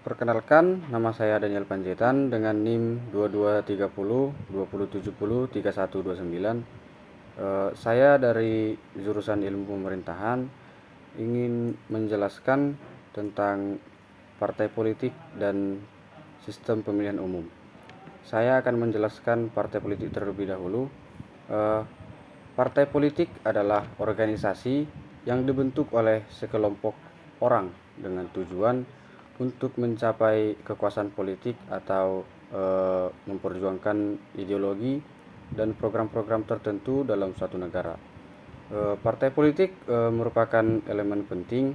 Perkenalkan, nama saya Daniel Panjaitan dengan NIM 2230 2070 3129. Saya dari jurusan Ilmu Pemerintahan ingin menjelaskan tentang partai politik dan sistem pemilihan umum. Saya akan menjelaskan partai politik terlebih dahulu. Partai politik adalah organisasi yang dibentuk oleh sekelompok orang dengan tujuan untuk mencapai kekuasaan politik atau memperjuangkan ideologi dan program-program tertentu dalam suatu negara. Partai politik merupakan elemen penting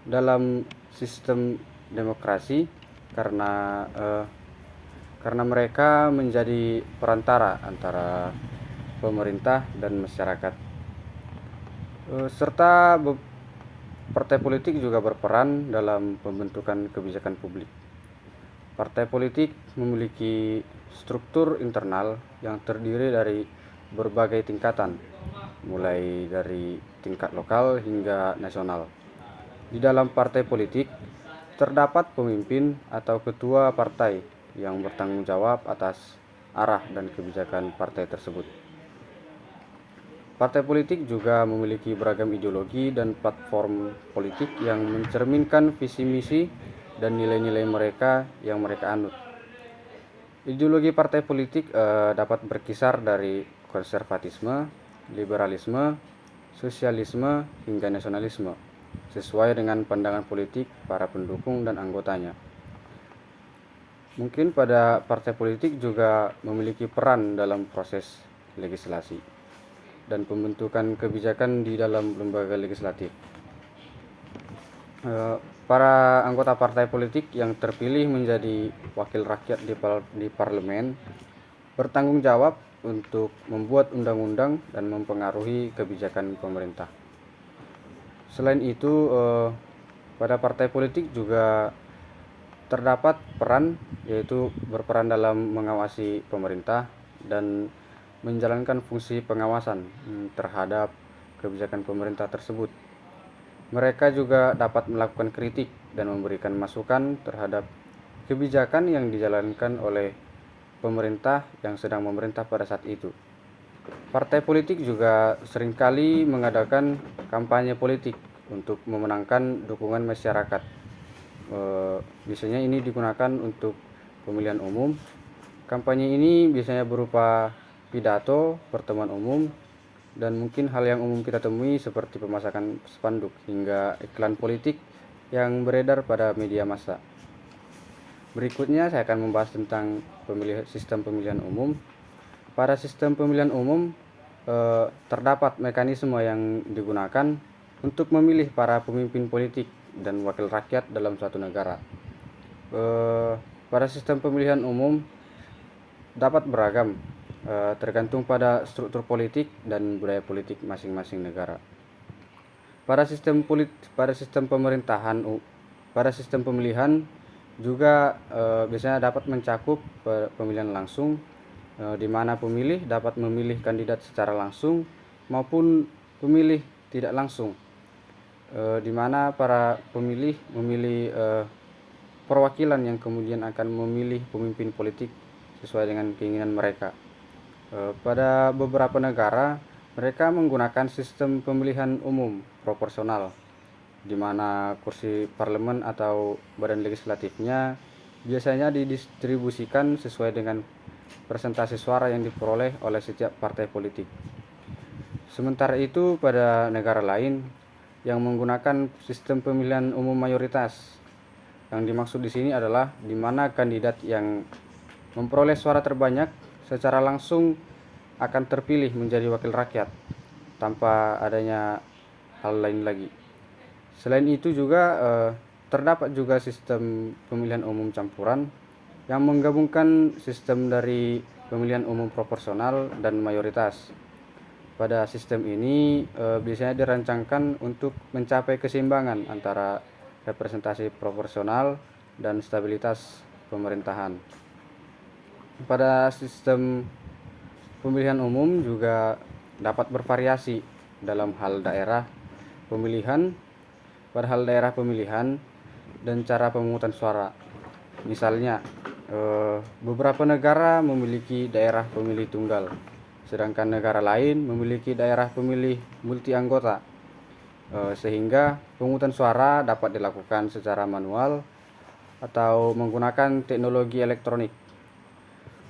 dalam sistem demokrasi karena mereka menjadi perantara antara pemerintah dan masyarakat. Serta partai politik juga berperan dalam pembentukan kebijakan publik. Partai politik memiliki struktur internal yang terdiri dari berbagai tingkatan, mulai dari tingkat lokal hingga nasional. Di dalam partai politik terdapat pemimpin atau ketua partai yang bertanggung jawab atas arah dan kebijakan partai tersebut. Partai politik juga memiliki beragam ideologi dan platform politik yang mencerminkan visi misi dan nilai-nilai mereka yang mereka anut. Ideologi partai politik dapat berkisar dari konservatisme, liberalisme, sosialisme, hingga nasionalisme, sesuai dengan pandangan politik para pendukung dan anggotanya. Mungkin pada partai politik juga memiliki peran dalam proses legislasi dan pembentukan kebijakan di dalam lembaga legislatif. Para anggota partai politik yang terpilih menjadi wakil rakyat di parlemen bertanggung jawab untuk membuat undang-undang dan mempengaruhi kebijakan pemerintah. Selain itu, pada partai politik juga terdapat peran, yaitu berperan dalam mengawasi pemerintah dan menjalankan fungsi pengawasan terhadap kebijakan pemerintah tersebut. Mereka juga dapat melakukan kritik dan memberikan masukan terhadap kebijakan yang dijalankan oleh pemerintah yang sedang memerintah pada saat itu. Partai politik juga seringkali mengadakan kampanye politik untuk memenangkan dukungan masyarakat. Biasanya ini digunakan untuk pemilihan umum. Kampanye ini biasanya berupa pidato, pertemuan umum, dan mungkin hal yang umum kita temui seperti pemasakan spanduk hingga iklan politik yang beredar pada media massa. Berikutnya saya akan membahas tentang sistem pemilihan umum. Pada sistem pemilihan umum terdapat mekanisme yang digunakan untuk memilih para pemimpin politik dan wakil rakyat dalam suatu negara. Pada sistem pemilihan umum dapat beragam, tergantung pada struktur politik dan budaya politik masing-masing negara. Pada sistem pemilihan juga biasanya dapat mencakup pemilihan langsung, di mana pemilih dapat memilih kandidat secara langsung maupun pemilih tidak langsung, di mana para pemilih memilih perwakilan yang kemudian akan memilih pemimpin politik sesuai dengan keinginan mereka. Pada beberapa negara, mereka menggunakan sistem pemilihan umum proporsional, di mana kursi parlemen atau badan legislatifnya biasanya didistribusikan sesuai dengan persentase suara yang diperoleh oleh setiap partai politik. Sementara itu, pada negara lain yang menggunakan sistem pemilihan umum mayoritas, yang dimaksud di sini adalah di mana kandidat yang memperoleh suara terbanyak secara langsung akan terpilih menjadi wakil rakyat tanpa adanya hal lain lagi. Selain itu juga terdapat juga sistem pemilihan umum campuran yang menggabungkan sistem dari pemilihan umum proporsional dan mayoritas. Pada sistem ini biasanya dirancangkan untuk mencapai keseimbangan antara representasi proporsional dan stabilitas pemerintahan. Pada sistem pemilihan umum juga dapat bervariasi dalam hal daerah pemilihan, dan cara pemungutan suara. Misalnya, beberapa negara memiliki daerah pemilih tunggal, sedangkan negara lain memiliki daerah pemilih multi anggota, sehingga pemungutan suara dapat dilakukan secara manual atau menggunakan teknologi elektronik.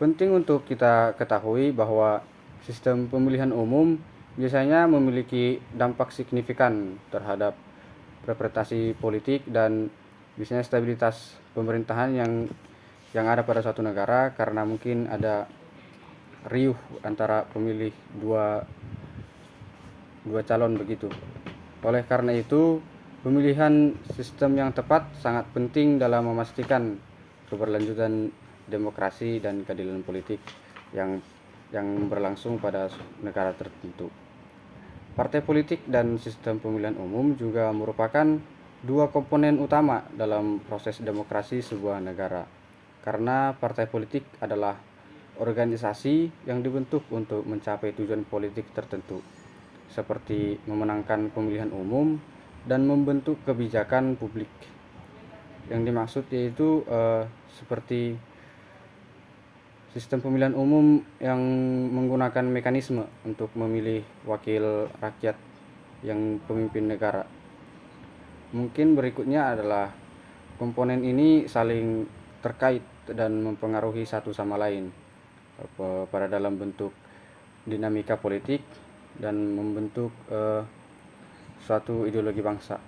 Penting untuk kita ketahui bahwa sistem pemilihan umum biasanya memiliki dampak signifikan terhadap representasi politik dan biasanya stabilitas pemerintahan yang ada pada suatu negara, karena mungkin ada riuh antara pemilih dua calon begitu. Oleh karena itu, pemilihan sistem yang tepat sangat penting dalam memastikan keberlanjutan demokrasi dan keadilan politik yang berlangsung pada negara tertentu. Partai politik dan sistem pemilihan umum juga merupakan dua komponen utama dalam proses demokrasi sebuah negara, karena partai politik adalah organisasi yang dibentuk untuk mencapai tujuan politik tertentu, seperti memenangkan pemilihan umum dan membentuk kebijakan publik. Yang dimaksud yaitu seperti sistem pemilihan umum yang menggunakan mekanisme untuk memilih wakil rakyat yang pemimpin negara. Mungkin berikutnya adalah komponen ini saling terkait dan mempengaruhi satu sama lain pada dalam bentuk dinamika politik dan membentuk suatu ideologi bangsa.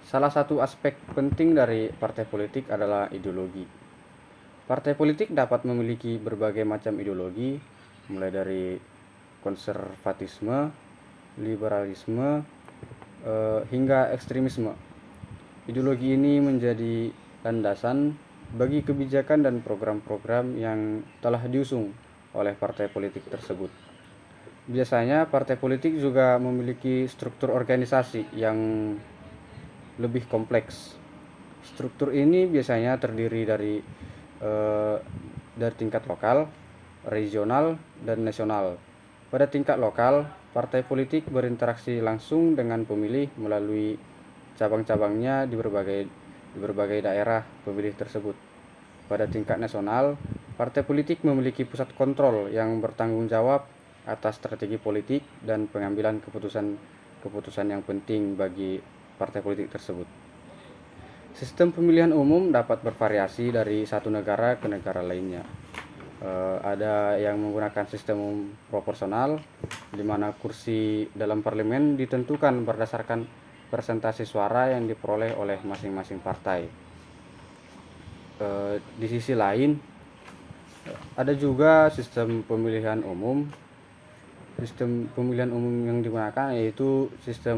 Salah satu aspek penting dari partai politik adalah ideologi. Partai politik dapat memiliki berbagai macam ideologi, mulai dari konservatisme, liberalisme, hingga ekstremisme. Ideologi ini menjadi landasan bagi kebijakan dan program-program yang telah diusung oleh partai politik tersebut. Biasanya partai politik juga memiliki struktur organisasi yang lebih kompleks. Struktur ini biasanya terdiri dari tingkat lokal, regional, dan nasional. Pada tingkat lokal, partai politik berinteraksi langsung dengan pemilih melalui cabang-cabangnya di berbagai daerah pemilih tersebut. Pada tingkat nasional, partai politik memiliki pusat kontrol yang bertanggung jawab atas strategi politik dan pengambilan keputusan yang penting bagi partai politik tersebut. Sistem pemilihan umum dapat bervariasi dari satu negara ke negara lainnya. Ada yang menggunakan sistem proporsional, di mana kursi dalam parlemen ditentukan berdasarkan persentase suara yang diperoleh oleh masing-masing partai. Di sisi lain, ada juga sistem pemilihan umum. Sistem pemilihan umum yang digunakan yaitu sistem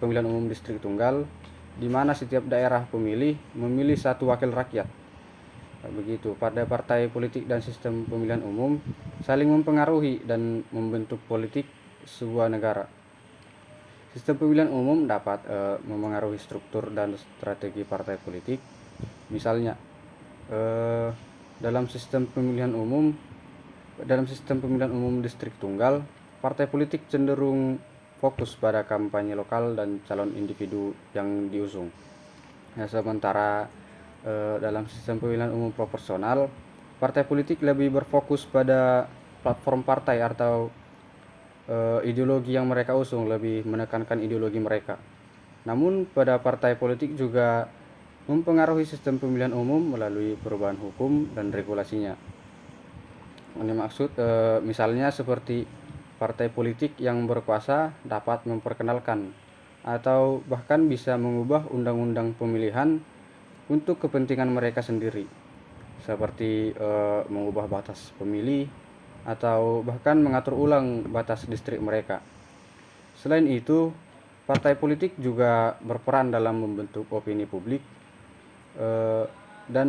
pemilihan umum distrik tunggal, di mana setiap daerah pemilih memilih satu wakil rakyat. Begitu, pada partai politik dan sistem pemilihan umum saling mempengaruhi dan membentuk politik sebuah negara. Sistem pemilihan umum dapat memengaruhi struktur dan strategi partai politik. Misalnya, dalam sistem pemilihan umum distrik tunggal, partai politik cenderung fokus pada kampanye lokal dan calon individu yang diusung. Sementara dalam sistem pemilihan umum proporsional, partai politik lebih berfokus pada platform partai atau ideologi yang mereka usung, lebih menekankan ideologi mereka. Namun pada partai politik juga mempengaruhi sistem pemilihan umum melalui perubahan hukum dan regulasinya. Ini maksud misalnya seperti partai politik yang berkuasa dapat memperkenalkan atau bahkan bisa mengubah undang-undang pemilihan untuk kepentingan mereka sendiri, seperti mengubah batas pemilih atau bahkan mengatur ulang batas distrik mereka. Selain itu, partai politik juga berperan dalam membentuk opini publik dan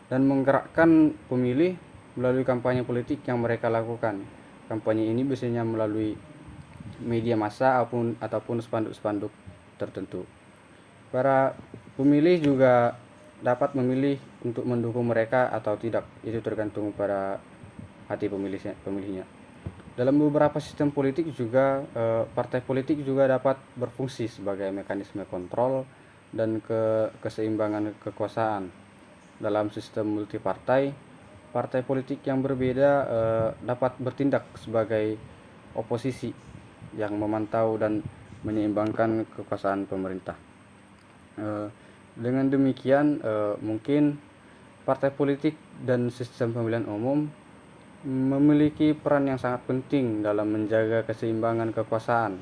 menggerakkan pemilih melalui kampanye politik yang mereka lakukan. Kampanye ini biasanya melalui media massa ataupun spanduk-spanduk tertentu. Para pemilih juga dapat memilih untuk mendukung mereka atau tidak. Itu tergantung pada hati pemilihnya. Dalam beberapa sistem politik juga partai politik juga dapat berfungsi sebagai mekanisme kontrol dan keseimbangan kekuasaan. Dalam sistem multipartai, partai politik yang berbeda dapat bertindak sebagai oposisi yang memantau dan menyeimbangkan kekuasaan pemerintah. Dengan demikian, mungkin partai politik dan sistem pemilihan umum memiliki peran yang sangat penting dalam menjaga keseimbangan kekuasaan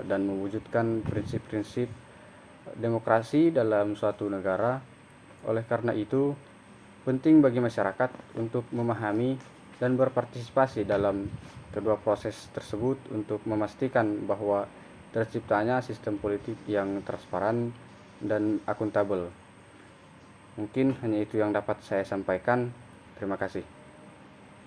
dan mewujudkan prinsip-prinsip demokrasi dalam suatu negara. Oleh karena itu, penting bagi masyarakat untuk memahami dan berpartisipasi dalam kedua proses tersebut untuk memastikan bahwa terciptanya sistem politik yang transparan dan akuntabel. Mungkin hanya itu yang dapat saya sampaikan. Terima kasih.